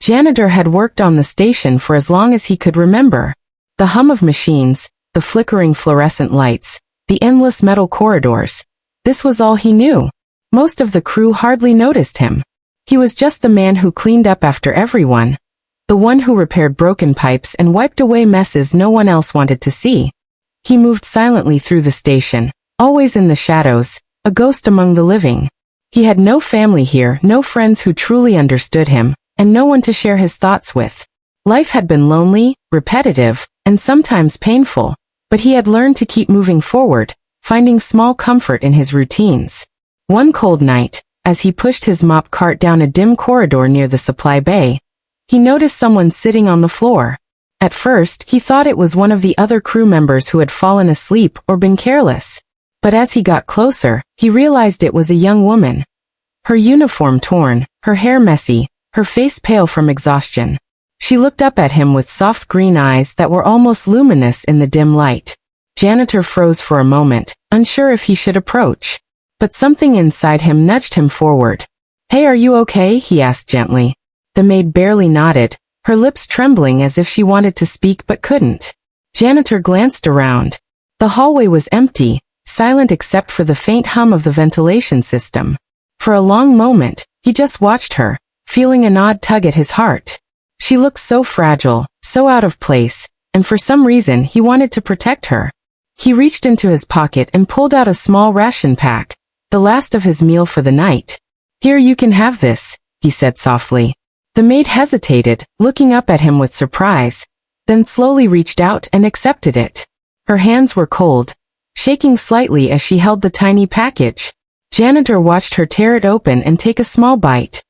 Janitor had worked on the station for as long as he could remember. The hum of machines, the flickering fluorescent lights, the endless metal corridors. This was all he knew. Most of the crew hardly noticed him. He was just the man who cleaned up after everyone. The one who repaired broken pipes and wiped away messes no one else wanted to see. He moved silently through the station, always in the shadows, a ghost among the living. He had no family here, no friends who truly understood him, and no one to share his thoughts with. Life had been lonely, repetitive, and sometimes painful, but he had learned to keep moving forward, finding small comfort in his routines. One cold night, as he pushed his mop cart down a dim corridor near the supply bay, he noticed someone sitting on the floor. At first, he thought it was one of the other crew members who had fallen asleep or been careless. But as he got closer, he realized it was a young woman. Her uniform torn, her hair messy, her face pale from exhaustion. She looked up at him with soft green eyes that were almost luminous in the dim light. Janitor froze for a moment, unsure if he should approach. But something inside him nudged him forward. "Hey, are you okay?" he asked gently. The maid barely nodded, her lips trembling as if she wanted to speak but couldn't. Janitor glanced around. The hallway was empty, silent except for the faint hum of the ventilation system. For a long moment, he just watched her, feeling an odd tug at his heart. She looked so fragile, so out of place, and for some reason he wanted to protect her. He reached into his pocket and pulled out a small ration pack, the last of his meal for the night. "Here, you can have this," he said softly. The maid hesitated, looking up at him with surprise, then slowly reached out and accepted it. Her hands were cold, shaking slightly as she held the tiny package. Janitor watched her tear it open and take a small bite.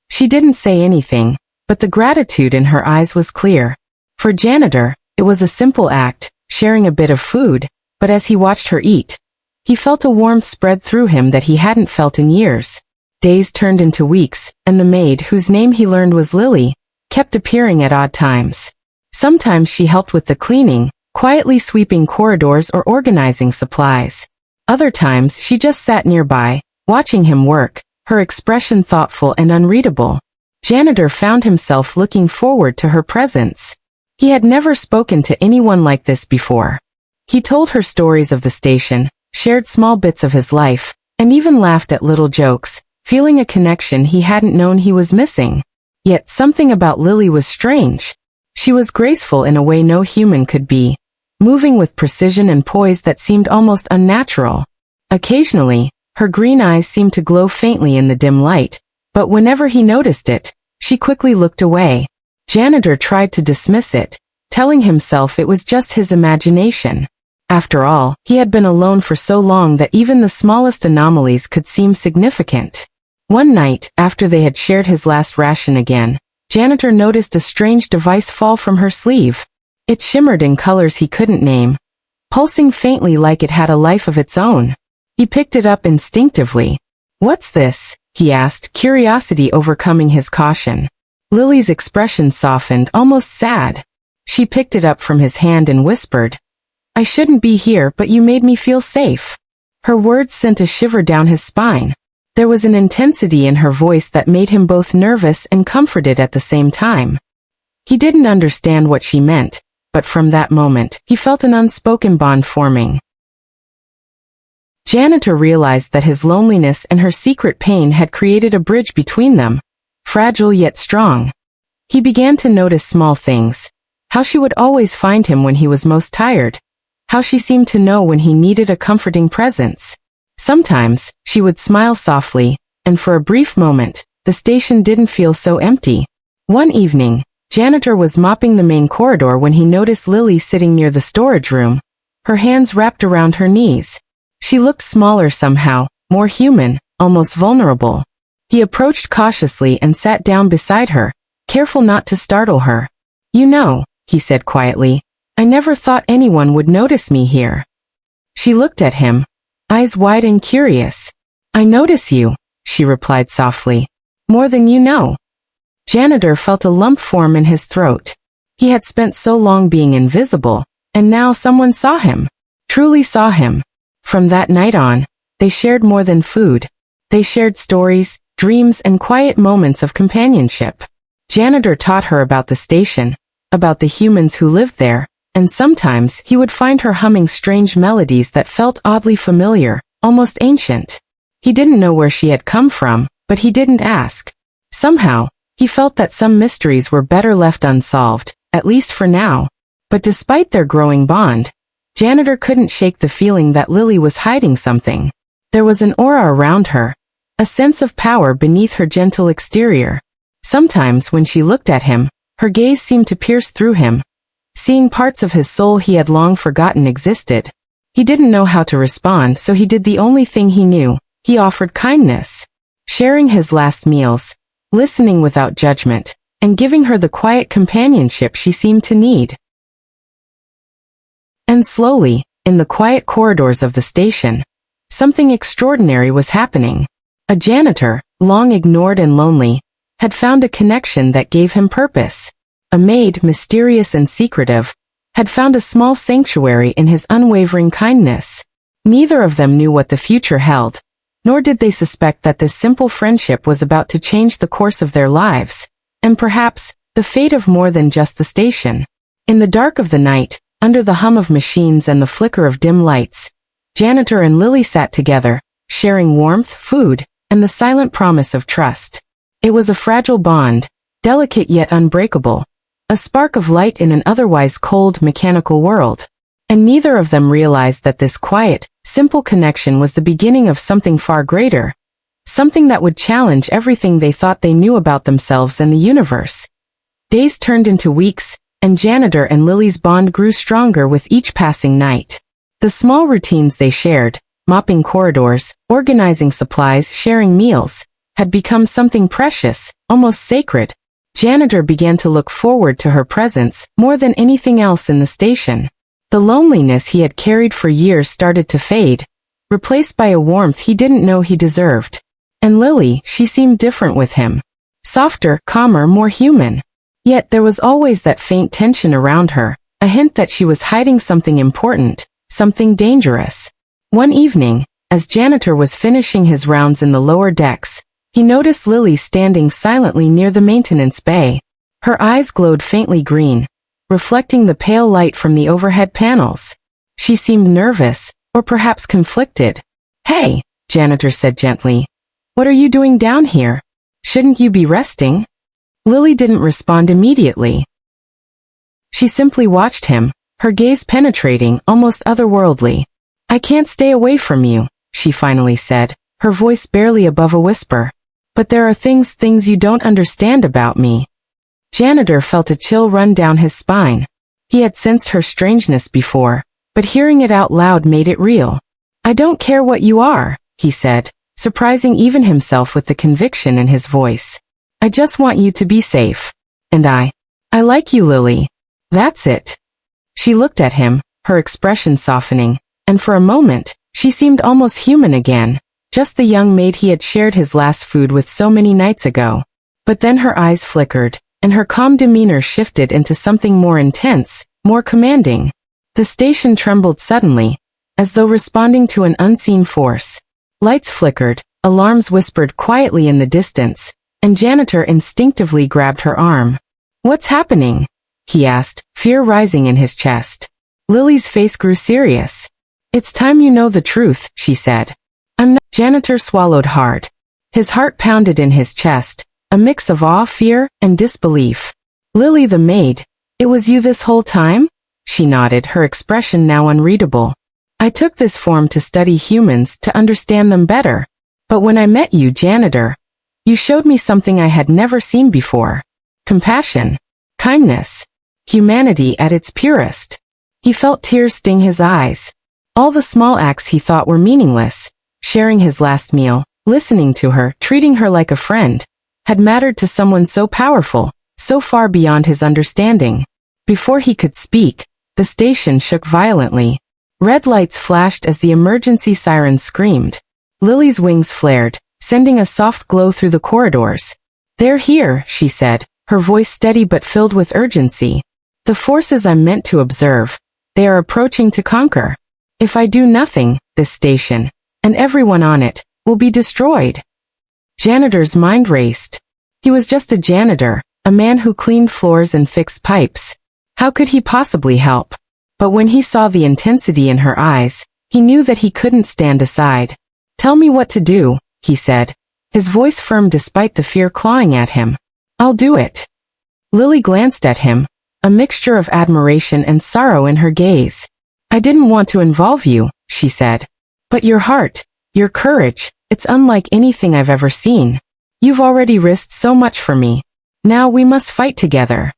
She didn't say anything, but the gratitude in her eyes was clear. For Janitor, it was a simple act, sharing a bit of food, but as he watched her eat, he felt a warmth spread through him that he hadn't felt in years. Days turned into weeks, and the maid, whose name he learned was Lilly, kept appearing at odd times. Sometimes she helped with the cleaning, quietly sweeping corridors or organizing supplies. Other times she just sat nearby, watching him work, her expression thoughtful and unreadable. Janitor found himself looking forward to her presence. He had never spoken to anyone like this before. He told her stories of the station, shared small bits of his life, and even laughed at little jokes, feeling a connection he hadn't known he was missing. Yet something about Lilly was strange. She was graceful in a way no human could be, moving with precision and poise that seemed almost unnatural. Occasionally, her green eyes seemed to glow faintly in the dim light, but whenever he noticed it, she quickly looked away. Janitor tried to dismiss it, telling himself it was just his imagination. After all, he had been alone for so long that even the smallest anomalies could seem significant. One night, after they had shared his last ration again, Janitor noticed a strange device fall from her sleeve. It shimmered in colors he couldn't name, pulsing faintly like it had a life of its own. He picked it up instinctively. "What's this?" he asked, curiosity overcoming his caution. Lily's expression softened, almost sad. She picked it up from his hand and whispered, "I shouldn't be here, but you made me feel safe." Her words sent a shiver down his spine. There was an intensity in her voice that made him both nervous and comforted at the same time. He didn't understand what she meant, but from that moment, he felt an unspoken bond forming. Janitor realized that his loneliness and her secret pain had created a bridge between them, fragile yet strong. He began to notice small things, how she would always find him when he was most tired, how she seemed to know when he needed a comforting presence. Sometimes, she would smile softly, and for a brief moment, the station didn't feel so empty. One evening, Janitor was mopping the main corridor when he noticed Lilly sitting near the storage room, her hands wrapped around her knees. She looked smaller somehow, more human, almost vulnerable. He approached cautiously and sat down beside her, careful not to startle her. "You know," he said quietly, "I never thought anyone would notice me here." She looked at him, eyes wide and curious. "I notice you," she replied softly. "More than you know." Janitor felt a lump form in his throat. He had spent so long being invisible, and now someone saw him, truly saw him. From that night on, they shared more than food. They shared stories, dreams and quiet moments of companionship. Janitor taught her about the station, about the humans who lived there, and sometimes he would find her humming strange melodies that felt oddly familiar, almost ancient. He didn't know where she had come from, but he didn't ask. Somehow, he felt that some mysteries were better left unsolved, at least for now. But despite their growing bond, Janitor couldn't shake the feeling that Lilly was hiding something. There was an aura around her, a sense of power beneath her gentle exterior. Sometimes when she looked at him, her gaze seemed to pierce through him, seeing parts of his soul he had long forgotten existed. He didn't know how to respond, so he did the only thing he knew. He offered kindness, sharing his last meals, listening without judgment, and giving her the quiet companionship she seemed to need. And slowly, in the quiet corridors of the station, something extraordinary was happening. A janitor, long ignored and lonely, had found a connection that gave him purpose. A maid, mysterious and secretive, had found a small sanctuary in his unwavering kindness. Neither of them knew what the future held, nor did they suspect that this simple friendship was about to change the course of their lives, and perhaps, the fate of more than just the station. In the dark of the night, under the hum of machines and the flicker of dim lights, Janitor and Lilly sat together, sharing warmth, food, and the silent promise of trust. It was a fragile bond, delicate yet unbreakable, a spark of light in an otherwise cold, mechanical world. And neither of them realized that this quiet, simple connection was the beginning of something far greater, something that would challenge everything they thought they knew about themselves and the universe. Days turned into weeks, and Janitor and Lilly's bond grew stronger with each passing night. The small routines they shared, mopping corridors, organizing supplies, sharing meals, had become something precious, almost sacred. Janitor began to look forward to her presence more than anything else in the station. The loneliness he had carried for years started to fade, replaced by a warmth he didn't know he deserved. And Lilly, she seemed different with him. Softer, calmer, more human. Yet there was always that faint tension around her, a hint that she was hiding something important, something dangerous. One evening, as Janitor was finishing his rounds in the lower decks, he noticed Lilly standing silently near the maintenance bay. Her eyes glowed faintly green, reflecting the pale light from the overhead panels. She seemed nervous, or perhaps conflicted. "Hey," Janitor said gently. "What are you doing down here? Shouldn't you be resting?" Lilly didn't respond immediately. She simply watched him, her gaze penetrating, almost otherworldly. "I can't stay away from you," she finally said, her voice barely above a whisper. "But there are things you don't understand about me." Janitor felt a chill run down his spine. He had sensed her strangeness before, but hearing it out loud made it real. "I don't care what you are," he said, surprising even himself with the conviction in his voice. "I just want you to be safe. And I like you, Lilly. That's it." She looked at him, her expression softening, and for a moment, she seemed almost human again, just the young maid he had shared his last food with so many nights ago. But then her eyes flickered, and her calm demeanor shifted into something more intense, more commanding. The station trembled suddenly, as though responding to an unseen force. Lights flickered, alarms whispered quietly in the distance, and Janitor instinctively grabbed her arm. "What's happening?" he asked, fear rising in his chest. Lilly's face grew serious. "It's time you know the truth," she said. "I'm not." Janitor swallowed hard. His heart pounded in his chest, a mix of awe, fear, and disbelief. "Lilly the maid, it was you this whole time?" She nodded, her expression now unreadable. "I took this form to study humans, to understand them better. But when I met you, Janitor, you showed me something I had never seen before. Compassion, kindness, humanity at its purest." He felt tears sting his eyes. All the small acts he thought were meaningless, sharing his last meal, listening to her, treating her like a friend, had mattered to someone so powerful, so far beyond his understanding. Before he could speak, the station shook violently. Red lights flashed as the emergency siren screamed. Lilly's wings flared, sending a soft glow through the corridors. "They're here," she said, her voice steady but filled with urgency. "The forces I'm meant to observe. They are approaching to conquer. If I do nothing, this station, and everyone on it, will be destroyed." Janitor's mind raced. He was just a janitor, a man who cleaned floors and fixed pipes. How could he possibly help? But when he saw the intensity in her eyes, he knew that he couldn't stand aside. "Tell me what to do," he said, his voice firm despite the fear clawing at him. "I'll do it." Lilly glanced at him, a mixture of admiration and sorrow in her gaze. "I didn't want to involve you," she said. "But your heart, your courage, it's unlike anything I've ever seen. You've already risked so much for me. Now we must fight together."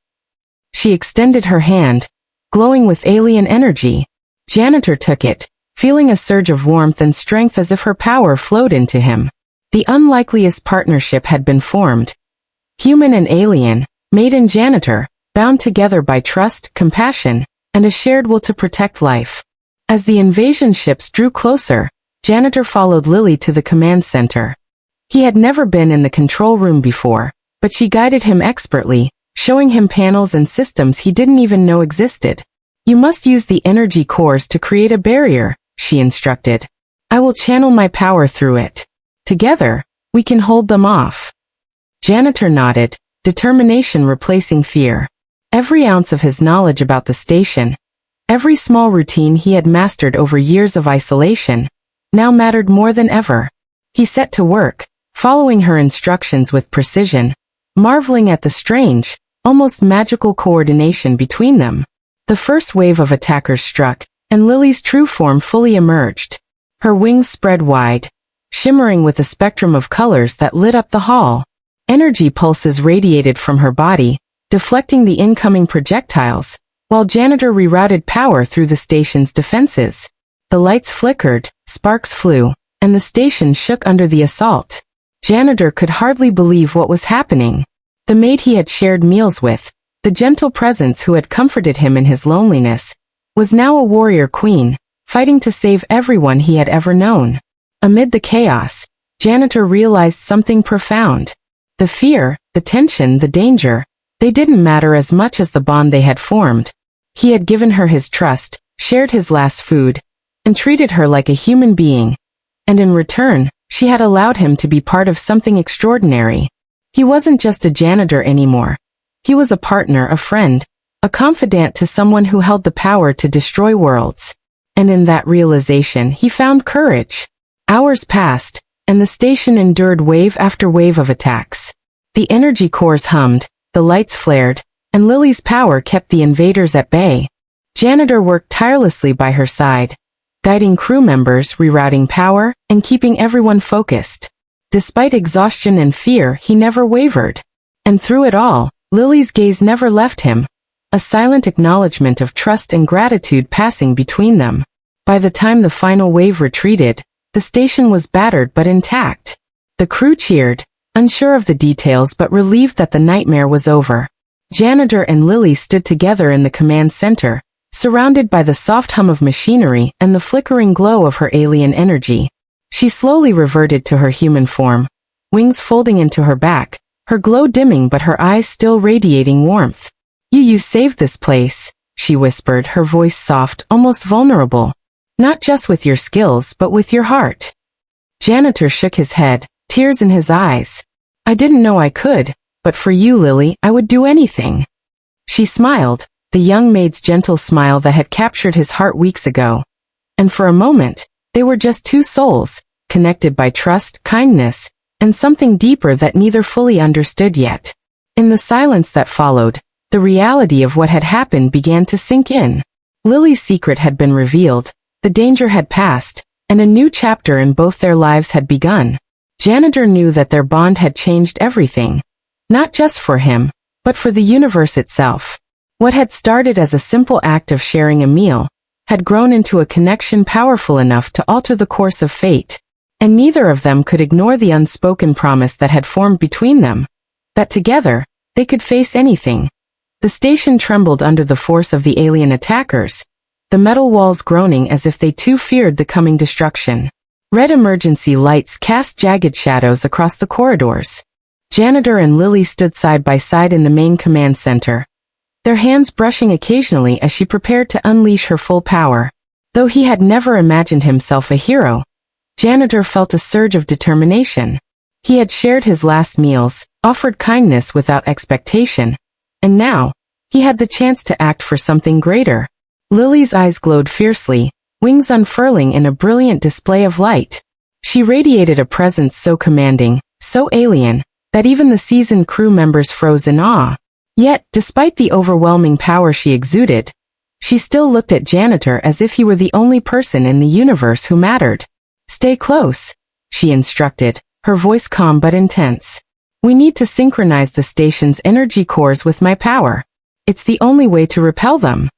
She extended her hand, glowing with alien energy. Janitor took it, feeling a surge of warmth and strength as if her power flowed into him. The unlikeliest partnership had been formed. Human and alien, Maid and Janitor, bound together by trust, compassion, and a shared will to protect life. As the invasion ships drew closer, Janitor followed Lilly to the command center. He had never been in the control room before, but she guided him expertly, showing him panels and systems he didn't even know existed. "You must use the energy cores to create a barrier," she instructed. "I will channel my power through it. Together, we can hold them off." Janitor nodded, determination replacing fear. Every ounce of his knowledge about the station, every small routine he had mastered over years of isolation, now mattered more than ever. He set to work, following her instructions with precision, marveling at the strange, almost magical coordination between them. The first wave of attackers struck, and Lilly's true form fully emerged. Her wings spread wide, shimmering with a spectrum of colors that lit up the hall. Energy pulses radiated from her body, deflecting the incoming projectiles, while Janitor rerouted power through the station's defenses. The lights flickered, sparks flew, and the station shook under the assault. Janitor could hardly believe what was happening. The maid he had shared meals with, the gentle presence who had comforted him in his loneliness, was now a warrior queen, fighting to save everyone he had ever known. Amid the chaos, Janitor realized something profound. The fear, the tension, the danger, they didn't matter as much as the bond they had formed. He had given her his trust, shared his last food, and treated her like a human being. And in return, she had allowed him to be part of something extraordinary. He wasn't just a janitor anymore. He was a partner, a friend, a confidant to someone who held the power to destroy worlds. And in that realization, he found courage. Hours passed, and the station endured wave after wave of attacks. The energy cores hummed, the lights flared, and Lilly's power kept the invaders at bay. Janitor worked tirelessly by her side, guiding crew members, rerouting power, and keeping everyone focused. Despite exhaustion and fear, he never wavered. And through it all, Lilly's gaze never left him, a silent acknowledgement of trust and gratitude passing between them. By the time the final wave retreated, the station was battered but intact. The crew cheered, unsure of the details but relieved that the nightmare was over. Janitor and Lilly stood together in the command center, surrounded by the soft hum of machinery and the flickering glow of her alien energy. She slowly reverted to her human form, wings folding into her back, her glow dimming but her eyes still radiating warmth. You saved this place," she whispered, her voice soft, almost vulnerable. "Not just with your skills but with your heart." Janitor shook his head, tears in his eyes. "I didn't know I could, but for you, Lilly, I would do anything." She smiled, the young maid's gentle smile that had captured his heart weeks ago. And for a moment, they were just two souls, connected by trust, kindness, and something deeper that neither fully understood yet. In the silence that followed, the reality of what had happened began to sink in. Lily's secret had been revealed, the danger had passed, and a new chapter in both their lives had begun. Janitor knew that their bond had changed everything. Not just for him, but for the universe itself. What had started as a simple act of sharing a meal, had grown into a connection powerful enough to alter the course of fate. And neither of them could ignore the unspoken promise that had formed between them, that together, they could face anything. The station trembled under the force of the alien attackers, the metal walls groaning as if they too feared the coming destruction. Red emergency lights cast jagged shadows across the corridors. Janitor and Lilly stood side by side in the main command center, their hands brushing occasionally as she prepared to unleash her full power. Though he had never imagined himself a hero, Janitor felt a surge of determination. He had shared his last meals, offered kindness without expectation, and now, he had the chance to act for something greater. Lilly's eyes glowed fiercely, wings unfurling in a brilliant display of light. She radiated a presence so commanding, so alien, that even the seasoned crew members froze in awe. Yet, despite the overwhelming power she exuded, she still looked at Janitor as if he were the only person in the universe who mattered. "Stay close," she instructed, her voice calm but intense. "We need to synchronize the station's energy cores with my power. It's the only way to repel them."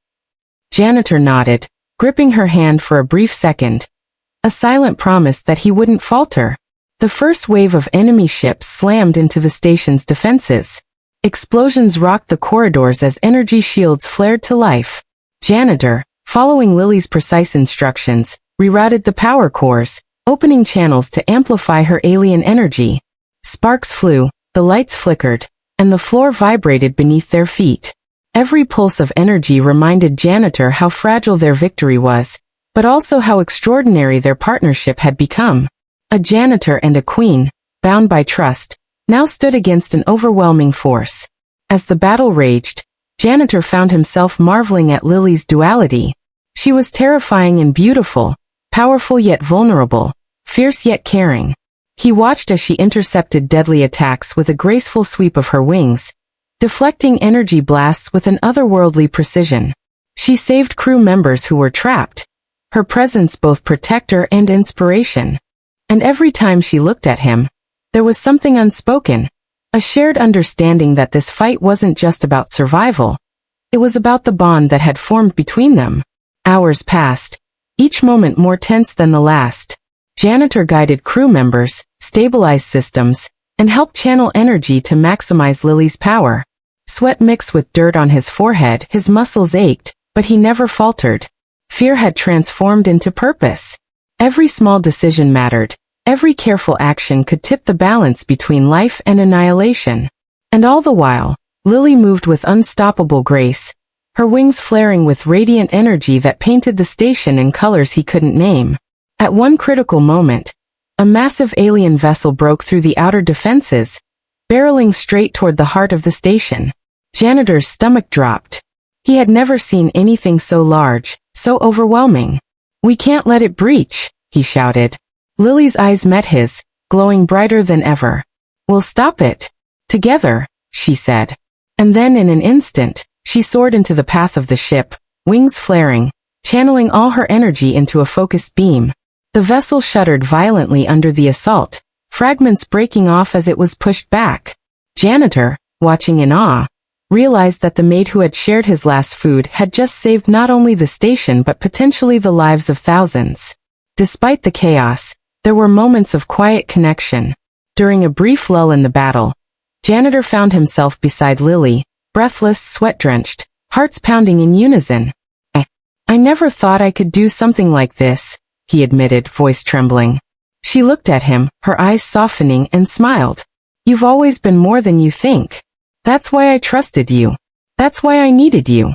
Janitor nodded, gripping her hand for a brief second. A silent promise that he wouldn't falter. The first wave of enemy ships slammed into the station's defenses. Explosions rocked the corridors as energy shields flared to life. Janitor, following Lilly's precise instructions, rerouted the power cores, opening channels to amplify her alien energy. Sparks flew, the lights flickered, and the floor vibrated beneath their feet. Every pulse of energy reminded Janitor how fragile their victory was, but also how extraordinary their partnership had become. A janitor and a queen, bound by trust, now stood against an overwhelming force. As the battle raged, Janitor found himself marveling at Lilly's duality. She was terrifying and beautiful, powerful yet vulnerable, fierce yet caring. He watched as she intercepted deadly attacks with a graceful sweep of her wings, deflecting energy blasts with an otherworldly precision. She saved crew members who were trapped, her presence both protector and inspiration. And every time she looked at him, there was something unspoken, a shared understanding that this fight wasn't just about survival. It was about the bond that had formed between them. Hours passed, each moment more tense than the last. Janitor guided crew members, stabilized systems, and helped channel energy to maximize Lilly's power. Sweat mixed with dirt on his forehead, his muscles ached, but he never faltered. Fear had transformed into purpose. Every small decision mattered. Every careful action could tip the balance between life and annihilation. And all the while, Lilly moved with unstoppable grace, her wings flaring with radiant energy that painted the station in colors he couldn't name. At one critical moment, a massive alien vessel broke through the outer defenses, barreling straight toward the heart of the station. Janitor's stomach dropped. He had never seen anything so large, so overwhelming. "We can't let it breach," he shouted. Lilly's eyes met his, glowing brighter than ever. "We'll stop it. Together," she said. And then in an instant, she soared into the path of the ship, wings flaring, channeling all her energy into a focused beam. The vessel shuddered violently under the assault, fragments breaking off as it was pushed back. Janitor, watching in awe, realized that the maid who had shared his last food had just saved not only the station but potentially the lives of thousands. Despite the chaos, there were moments of quiet connection. During a brief lull in the battle, Janitor found himself beside Lilly, breathless, sweat-drenched, hearts pounding in unison. I never thought I could do something like this," he admitted, voice trembling. She looked at him, her eyes softening, and smiled. "You've always been more than you think. That's why I trusted you. That's why I needed you."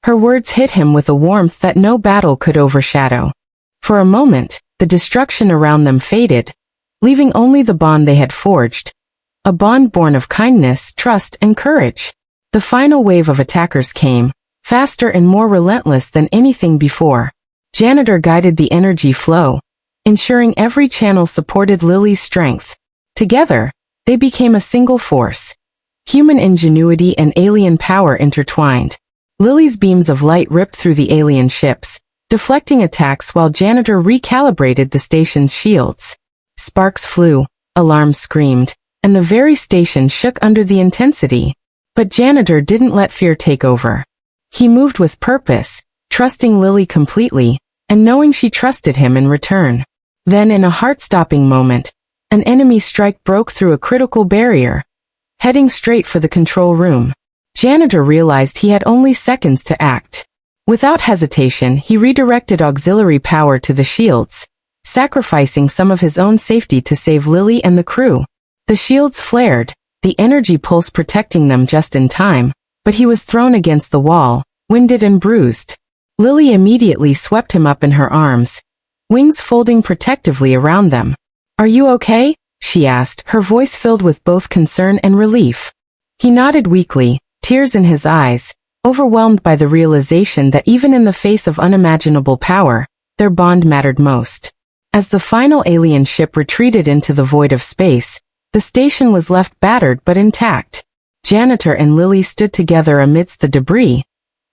Her words hit him with a warmth that no battle could overshadow. For a moment, the destruction around them faded, leaving only the bond they had forged, a bond born of kindness, trust, and courage. The final wave of attackers came, faster and more relentless than anything before. Janitor guided the energy flow, ensuring every channel supported Lilly's strength. Together, they became a single force. Human ingenuity and alien power intertwined. Lilly's beams of light ripped through the alien ships, deflecting attacks while Janitor recalibrated the station's shields. Sparks flew, alarms screamed, and the very station shook under the intensity. But Janitor didn't let fear take over. He moved with purpose, trusting Lilly completely, and knowing she trusted him in return. Then in a heart-stopping moment, an enemy strike broke through a critical barrier, heading straight for the control room. Janitor realized he had only seconds to act. Without hesitation, he redirected auxiliary power to the shields, sacrificing some of his own safety to save Lilly and the crew. The shields flared, the energy pulse protecting them just in time, but he was thrown against the wall, winded and bruised. Lilly immediately swept him up in her arms, wings folding protectively around them. "Are you okay?" she asked, her voice filled with both concern and relief. He nodded weakly, tears in his eyes, overwhelmed by the realization that even in the face of unimaginable power, their bond mattered most. As the final alien ship retreated into the void of space, the station was left battered but intact. Janitor and Lilly stood together amidst the debris,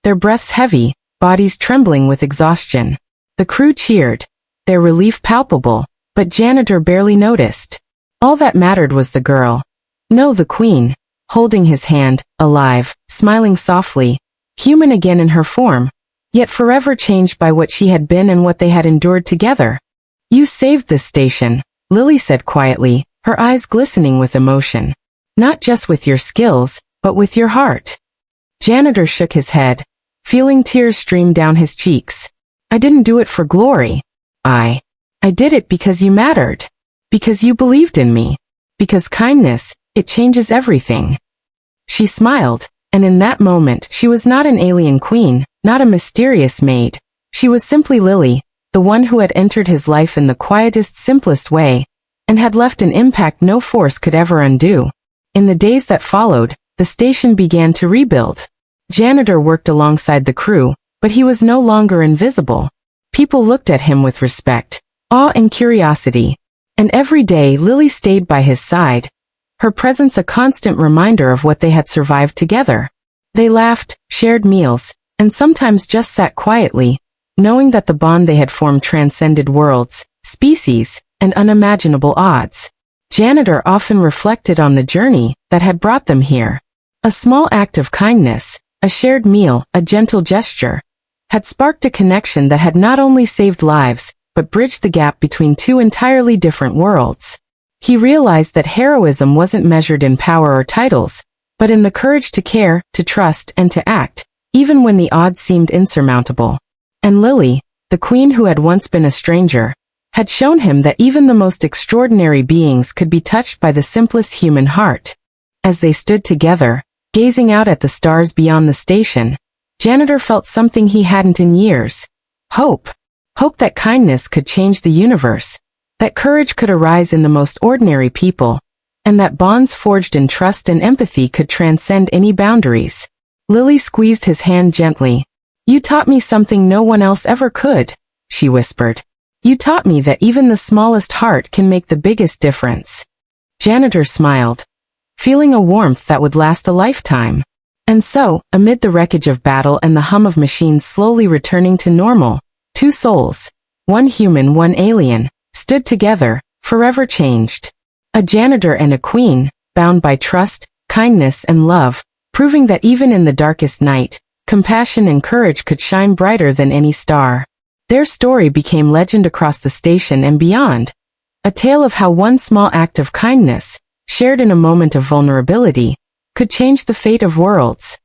their breaths heavy, bodies trembling with exhaustion. The crew cheered, their relief palpable, but Janitor barely noticed. All that mattered was the girl. No, the Queen, holding his hand, alive, smiling softly, human again in her form, yet forever changed by what she had been and what they had endured together. You saved this station, Lilly said quietly, her eyes glistening with emotion. Not just with your skills, but with your heart. Janitor shook his head, feeling tears stream down his cheeks. I didn't do it for glory. I did it because you mattered. Because you believed in me. Because kindness, it changes everything. She smiled, and in that moment she was not an alien queen, not a mysterious maid. She was simply Lilly, the one who had entered his life in the quietest, simplest way, and had left an impact no force could ever undo. In the days that followed, the station began to rebuild. Janitor worked alongside the crew, but he was no longer invisible. People looked at him with respect, awe and curiosity. And every day Lilly stayed by his side, her presence a constant reminder of what they had survived together. They laughed, shared meals, and sometimes just sat quietly, knowing that the bond they had formed transcended worlds, species, and unimaginable odds. Janitor often reflected on the journey that had brought them here. A small act of kindness, a shared meal, a gentle gesture, had sparked a connection that had not only saved lives, but bridged the gap between two entirely different worlds. He realized that heroism wasn't measured in power or titles, but in the courage to care, to trust, and to act, even when the odds seemed insurmountable. And Lilly, the queen who had once been a stranger, had shown him that even the most extraordinary beings could be touched by the simplest human heart. As they stood together, gazing out at the stars beyond the station, Janitor felt something he hadn't in years. Hope. Hope that kindness could change the universe, that courage could arise in the most ordinary people, and that bonds forged in trust and empathy could transcend any boundaries. Lilly squeezed his hand gently. You taught me something no one else ever could, she whispered. You taught me that even the smallest heart can make the biggest difference. Janitor smiled, feeling a warmth that would last a lifetime. And so, amid the wreckage of battle and the hum of machines slowly returning to normal, two souls, one human, one alien, stood together, forever changed. A janitor and a queen, bound by trust, kindness, and love, proving that even in the darkest night, compassion and courage could shine brighter than any star. Their story became legend across the station and beyond, a tale of how one small act of kindness, shared in a moment of vulnerability, could change the fate of worlds.